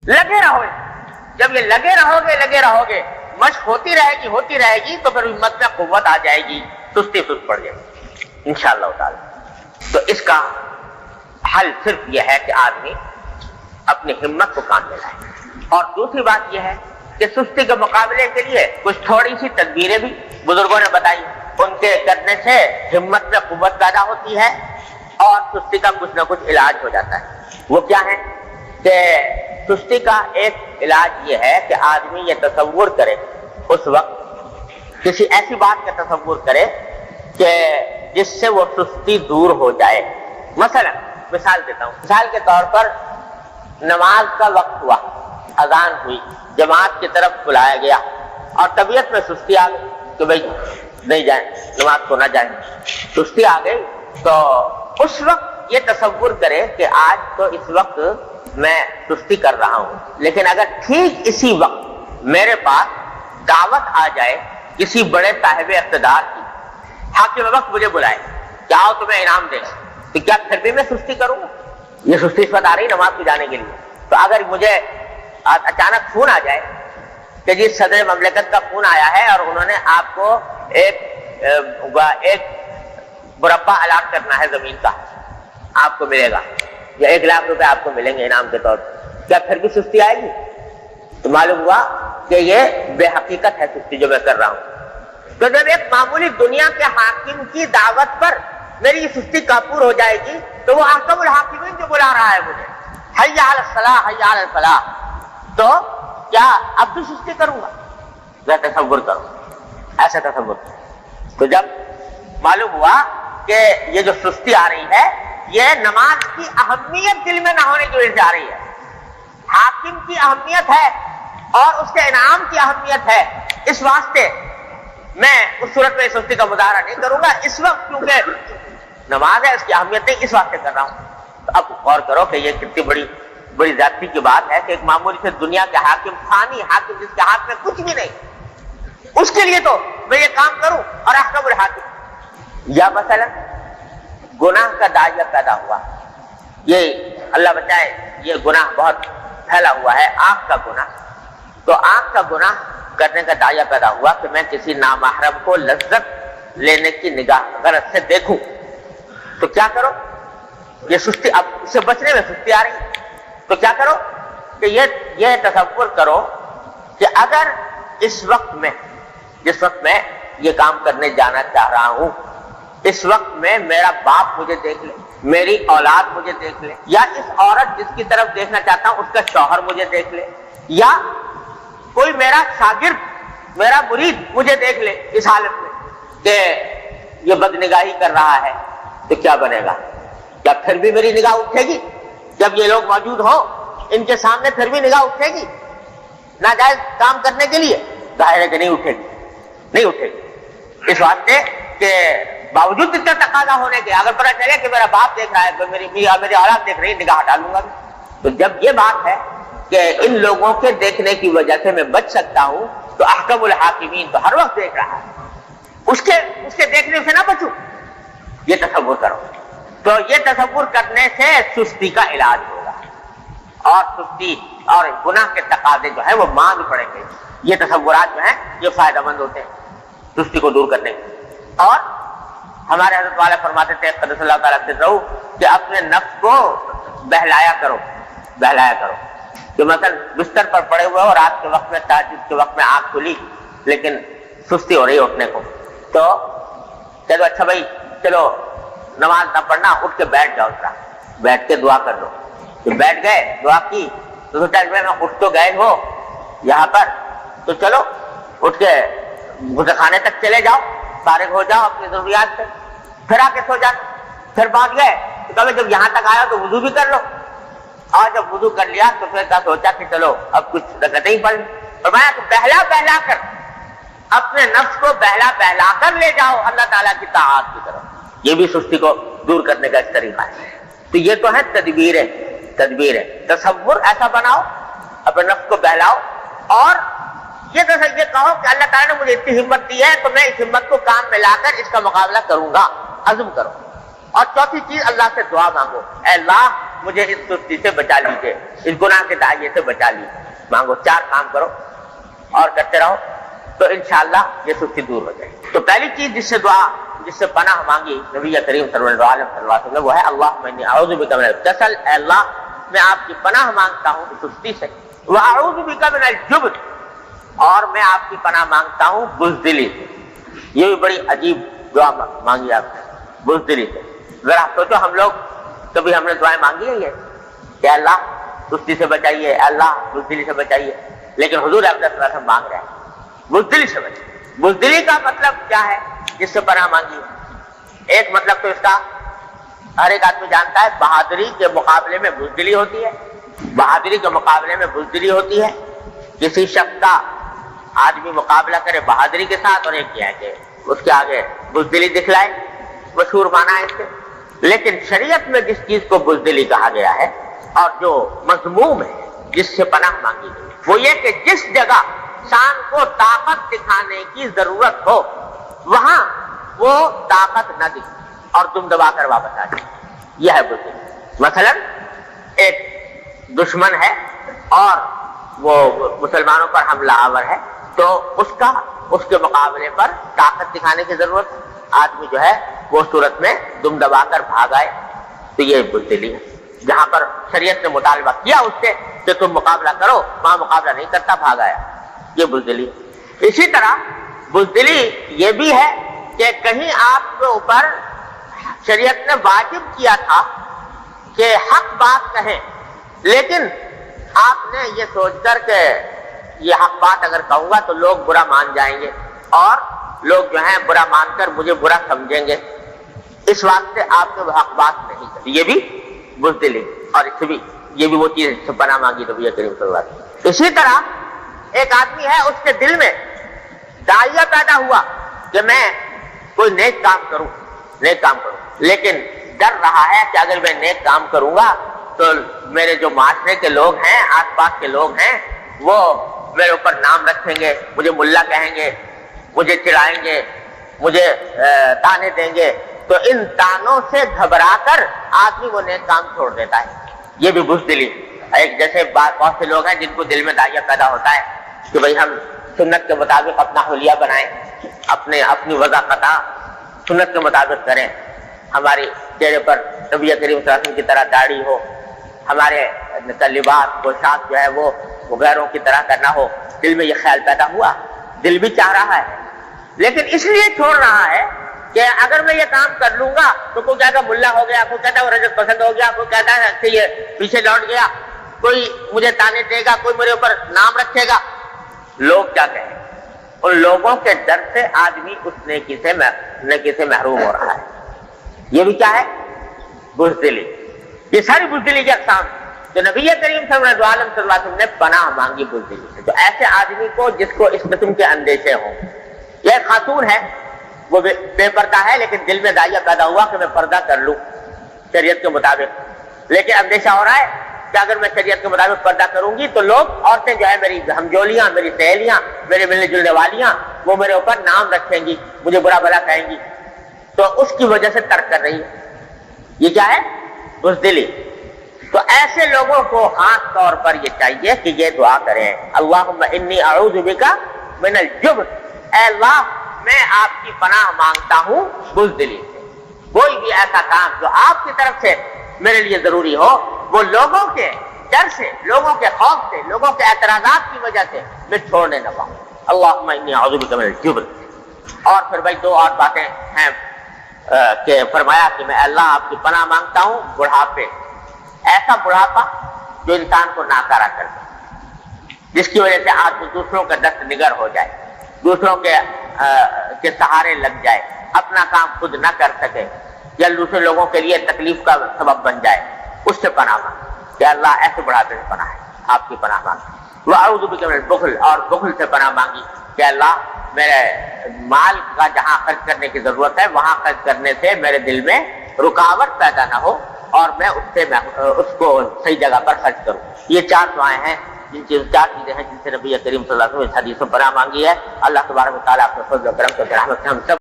لگے رہو. جب یہ لگے رہو گے مشق ہوتی رہے گی تو پھر ہمت میں قوت آ جائے گی, سستی سست پڑ جائے گی انشاءاللہ تعالی. تو اس کا حل صرف یہ ہے کہ آدمی اپنی ہمت کو کام میں لائے. اور دوسری بات یہ ہے کہ سستی کے مقابلے کے لیے کچھ تھوڑی سی تدبیریں بھی بزرگوں نے بتائی. ان کے کرنے سے ہمت میں قوت پیدا ہوتی ہے اور سستی کا کچھ نہ کچھ علاج ہو جاتا ہے. وہ کیا ہے کہ سستی کا ایک علاج یہ ہے کہ آدمی یہ تصور کرے, اس وقت کسی ایسی بات کا تصور کرے کہ جس سے وہ سستی دور ہو جائے. مثلا مثال دیتا ہوں, مثال کے طور پر نماز کا وقت ہوا, اذان ہوئی, جماعت کی طرف بلایا گیا اور طبیعت میں سستی آ گئی کہ بھائی نہیں جائیں, نماز کو نہ جائیں, سستی آ گئی. تو اس وقت یہ تصور کرے کہ آج تو اس وقت میں سستی کر رہا ہوں, لیکن اگر ٹھیک اسی وقت میرے پاس دعوت آ جائے کسی بڑے صاحب اقتدار کی, حاکم وقت مجھے بلائے کہ آؤ تمہیں انعام دیں, تو کیا پھر بھی میں سستی کروں گا؟ یہ سستی اس وقت آ رہی نماز کو جانے کے لیے. تو اگر مجھے اچانک فون آ جائے کہ جی صدر مملکت کا فون آیا ہے اور انہوں نے آپ کو ایک مربع الاٹ کرنا ہے زمین کا, آپ کو ملے گا یا 1 لاکھ روپے آپ کو ملیں گے انعام کے طور پر, کیا پھر بھی سستی آئے گی؟ تو معلوم ہوا کہ یہ بے حقیقت ہے سستی جو میں کر رہا ہوں. تو جب ایک معمولی دنیا کے حاکم کی دعوت پر میری یہ سستی کافور ہو جائے گی تو وہ احکم الحاکمین جو بلا رہا ہے مجھے, حی علی الصلاح حی علی الفلاح, تو کیا اب بھی سستی کروں گا؟ میں تصور کروں, ایسا تصور کروں. تو جب معلوم ہوا کہ یہ جو سستی آ رہی ہے یہ نماز کی اہمیت دل میں نہ ہونے کی وجہ سے آ رہی ہے, حاکم کی اہمیت ہے اور اس کے انعام کی اہمیت ہے, اس واسطے میں اس صورت میں سستی کا مظاہرہ نہیں کروں گا. اس وقت کیونکہ نماز ہے اس کی اہمیت نہیں, اس واسطے کر رہا ہوں. تو اب غور کرو کہ یہ کتنی بڑی زیادتی کی بات ہے کہ ایک معمولی سے دنیا کے حاکم, فانی حاکم جس کے ہاتھ میں کچھ بھی نہیں, اس کے لیے تو میں یہ کام کروں اور احکم الحاکم. یا مثلا گناہ کا داعیہ پیدا ہوا, یہ اللہ بچائے یہ گناہ بہت پھیلا ہوا ہے, آنکھ کا گناہ. تو آنکھ کا گناہ کرنے کا داعیہ پیدا ہوا کہ میں کسی نامحرم کو لذت لینے کی نگاہ غرض سے دیکھوں, تو کیا کرو؟ یہ سستی, اب اس سے بچنے میں سستی آ رہی ہے, تو کیا کرو کہ یہ تصور کرو کہ اگر اس وقت میں جس وقت میں یہ کام کرنے جانا چاہ رہا ہوں, اس وقت میں میرا باپ مجھے دیکھ لے, میری اولاد مجھے دیکھ لے, یا اس عورت جس کی طرف دیکھنا چاہتا ہوں اس کا شوہر مجھے دیکھ لے, یا کوئی میرا شاگرد میرا مرید مجھے دیکھ لے اس حالت میں کہ یہ بدنگاہی کر رہا ہے, تو کیا بنے گا؟ کیا پھر بھی میری نگاہ اٹھے گی؟ جب یہ لوگ موجود ہوں ان کے سامنے پھر بھی نگاہ اٹھے گی ناجائز کام کرنے کے لیے؟ ظاہر ہے کہ نہیں اٹھے گی. اس واسطے کہ باوجود اتنا تقاضا ہونے کے اگر پتہ چلے کہ میرا باپ دیکھ رہا ہے, میری اولاد دیکھ رہی ہے, نگاہ ہٹا لوں گا. تو جب یہ بات ہے کہ ان لوگوں کے دیکھنے کی وجہ سے میں بچ سکتا ہوں, تو احکم الحاکمین تو ہر وقت دیکھ رہا ہے, اس کے دیکھنے سے نہ بچوں. یہ تصور کرو. تو یہ تصور کرنے سے سستی کا علاج ہوگا اور سستی اور گناہ کے تقاضے جو ہیں وہ مانگ پڑیں گے. یہ تصورات جو ہیں یہ فائدہ مند ہوتے ہیں سستی کو دور کرنے کے. اور ہمارے حضرت والا فرماتے تھے قدس اللہ تعالیٰ سے رہو کہ اپنے نفس کو بہلایا کرو کہ مثلا بستر پر پڑے ہوئے ہو رات کے وقت میں, تہجد کے وقت میں آنکھ کھلی لیکن سستی ہو رہی اٹھنے کو, تو چلو اچھا بھائی چلو نماز نہ پڑھنا, اٹھ کے بیٹھ جاؤ, بیٹھ کے دعا کر لو. تو بیٹھ گئے, دعا کی, تو سوچا میں اٹھ تو گئے ہو یہاں پر, تو چلو اٹھ کے غسل خانے تک چلے جاؤ, فارغ ہو جاؤ اپنی ضروریات سے, پھر آ کے سو جاؤ. پھر پہنچ گئے تو کبھی جب یہاں تک آیا تو وضو بھی کر لو, اور جب وضو کر لیا تو پھر کیا سوچا کہ چلو اب کچھ رکعتیں ہی پڑھ لیں. فرمایا کہ بہلا کر اپنے نفس کو بہلا کر لے جاؤ اللہ تعالیٰ کی طاعت کی طرف. یہ بھی سستی کو دور کرنے کا ایک طریقہ ہے. تو یہ تو ہے تدبیریں. تصور ایسا بناؤ, اپنے نفس کو بہلاؤ, اور یہ کہو کہ اللہ تعالیٰ نے مجھے اتنی ہمت دی ہے تو میں اس ہمت کو کام میں لا کر اس کا مقابلہ کروں گا, عزم کرو. اور چوتھی چیز اللہ سے دعا مانگو, اے اللہ مجھے اس سستی سے بچا لیجیے، اس گناہ کے دائیں سے بچا لیجیے۔ مانگو، 4 کام کرو اور کرتے رہو تو انشاءاللہ یہ سستی دور ہو جائے گی۔ تو پہلی چیز جس سے پناہ مانگی نبی کریم صلی اللہ علیہ وسلم نے وہ ہے اللہم انی اعوذ بک من الکسل، اے اللہ میں آپ کی پناہ مانگتا ہوں سستی سے، واعوذ بک من الجبن، اور میں آپ کی پناہ مانگتا ہوں بزدلی سے۔ یہ بھی بڑی عجیب دعا مانگی آپ نے، بزدلی سے۔ ذرا سوچو، ہم لوگ کبھی ہم نے دعائیں مانگی ہیں یہ کہ اللہ سستی سے بچائیے، اللہ بزدلی سے بچائیے، لیکن حضور صلی اللہ علیہ وسلم مانگ رہے ہیں بزدلی سے بچائیے۔ بزدلی کا مطلب کیا ہے جس سے پناہ مانگی ہے؟ ایک مطلب تو اس کا ہر ایک آدمی جانتا ہے، بہادری کے مقابلے میں بزدلی ہوتی ہے، بہادری کے مقابلے میں بزدلی ہوتی ہے۔ کسی شخص کا آدمی مقابلہ کرے بہادری کے ساتھ اور ایک کیا ہے کہ اس کے آگے بزدلی دکھلائے، مشہور معنی ہے اس سے۔ لیکن شریعت میں جس چیز کو بزدلی کہا گیا ہے اور جو مذموم ہے، جس سے پناہ مانگی گئی، وہ یہ کہ جس جگہ انسان کو طاقت دکھانے کی ضرورت ہو وہاں وہ طاقت نہ دکھے اور تم دبا کر واپس آ جائے، یہ ہے بزدلی۔ مثلا ایک دشمن ہے اور وہ مسلمانوں پر حملہ آور ہے، تو اس کے مقابلے پر طاقت دکھانے کی ضرورت ہے، آدمی جو ہے وہ صورت میں دم دبا کر بھاگ آئے، تو یہ بزدلی ہے۔ جہاں پر شریعت نے مطالبہ کیا اس سے کہ تم مقابلہ کرو، وہاں مقابلہ نہیں کرتا، بھاگ آیا، یہ بزدلی ہے۔ اسی طرح بزدلی یہ بھی ہے کہ کہیں آپ کے اوپر شریعت نے واجب کیا تھا کہ حق بات کہیں، لیکن آپ نے یہ سوچ کر کہ یہ حق بات اگر کہوں گا تو لوگ برا مان جائیں گے اور لوگ جو ہیں برا مان کر مجھے برا سمجھیں گے، اس واسطے آپ نے وہ حق بات نہیں کی، یہ بھی بزدلی۔ اور اس بھی یہ بھی وہ چیز سے پناہ مانگی نبی کریم صلی اللہ علیہ وسلم۔ اسی طرح ایک آدمی ہے، اس کے دل میں داعیہ پیدا ہوا کہ میں کوئی نیک کام کروں، لیکن ڈر رہا ہے کہ اگر میں نیک کام کروں گا تو میرے جو معاشرے کے لوگ ہیں، آس پاس کے لوگ ہیں، وہ میرے اوپر نام رکھیں گے، مجھے ملا کہیں گے، مجھے چڑھائیں گے، مجھے تانے دیں گے، تو ان تانوں سے گھبرا کر آدمی وہ نیک کام چھوڑ دیتا ہے، یہ بھی بزدلی۔ ایک جیسے بہت سے لوگ ہیں جن کو دل میں داعیہ پیدا ہوتا ہے کہ بھئی ہم سنت کے مطابق اپنا حلیہ بنائیں، اپنی وضع قطع سنت کے مطابق کریں، ہماری چہرے پر نبی کریم صلی اللہ علیہ وسلم کی طرح داڑھی ہو، ہمارے لباس پوشاک جو ہے وہ غیروں کی طرح کرنا ہو۔ دل میں یہ خیال پیدا ہوا، دل بھی چاہ رہا ہے، لیکن اس لیے چھوڑ رہا ہے کہ اگر میں یہ کام کر لوں گا تو کوئی کہتا ملا ہو گیا، کوئی کہتا وہ رجت پسند ہو گیا، کوئی کہتا ہے کہ یہ پیچھے لوٹ گیا، کوئی مجھے تانے دے گا، کوئی میرے اوپر نام رکھے گا، لوگ کیا کہیں۔ ان لوگوں کے ڈر سے آدمی اس نیکی سے محروم ہو رہا ہے، یہ بھی کیا ہے؟ بزدلی۔ یہ ساری بزدلی کی اقسام تو نبی کریم صلی اللہ علیہ وسلم نے پناہ مانگی بزدلی سے۔ تو ایسے آدمی کو جس کو اس قسم کے اندیشے ہوں، یہ خاتون ہے، وہ بے پردہ ہے لیکن دل میں داعیہ پیدا ہوا کہ میں پردہ کر لوں شریعت کے مطابق، لیکن اندیشہ ہو رہا ہے کہ اگر میں شریعت کے مطابق پردہ کروں گی تو لوگ، عورتیں جو ہے میری ہمجولیاں، میری سہیلیاں، میرے ملنے جلنے والیاں، وہ میرے اوپر نام رکھیں گی، مجھے برا بھلا کہیں گی، تو اس کی وجہ سے ترک کر رہی ہے، یہ کیا ہے؟ بزدلی۔ تو ایسے لوگوں کو خاص طور پر یہ چاہیے کہ یہ دعا کریں، اللہم انی اعوذ بک من الجبن، اے اللہ میں آپ کی پناہ مانگتا ہوں بزدلی سے۔ کوئی بھی ایسا کام جو آپ کی طرف سے میرے لیے ضروری ہو، وہ لوگوں کے ڈر سے، لوگوں کے خوف سے، لوگوں کے اعتراضات کی وجہ سے میں چھوڑنے نہ پاؤں۔ اللہم انی اعوذ بک من الجبن۔ اور پھر بھائی دو اور باتیں ہیں کہ فرمایا کہ میں اللہ آپ کی پناہ مانگتا ہوں بڑھاپے، ایسا بڑھاپا جو انسان کو ناکارہ کر دے، جس کی وجہ سے آدمی دوسروں کا دست نگر ہو جائے، دوسروں کے سہارے لگ جائے، اپنا کام خود نہ کر سکے، یا دوسرے لوگوں کے لیے تکلیف کا سبب بن جائے، اس سے پناہ مانگ کہ اللہ ایسے بڑھاپے سے پناہ ہے، آپ کی پناہ مانگ۔ وَأَعُوذُ بِكَ مِنَ الْبُخْلِ، اور بخل سے پناہ مانگی کہ اللہ میرے مال کا جہاں خرچ کرنے کی ضرورت ہے وہاں خرچ کرنے سے میرے دل میں رکاوٹ پیدا نہ ہو اور میں اس کو صحیح جگہ پر خرچ کروں۔ یہ چار دعائیں ہیں، چار چیزیں ہیں جن سے نبی کریم صلی اللہ علیہ وسلم اس حدیث میں پناہ مانگی ہے۔ اللہ تبارک و تعالیٰ اپنے فضل و کرم سے رحمت سے ہم سب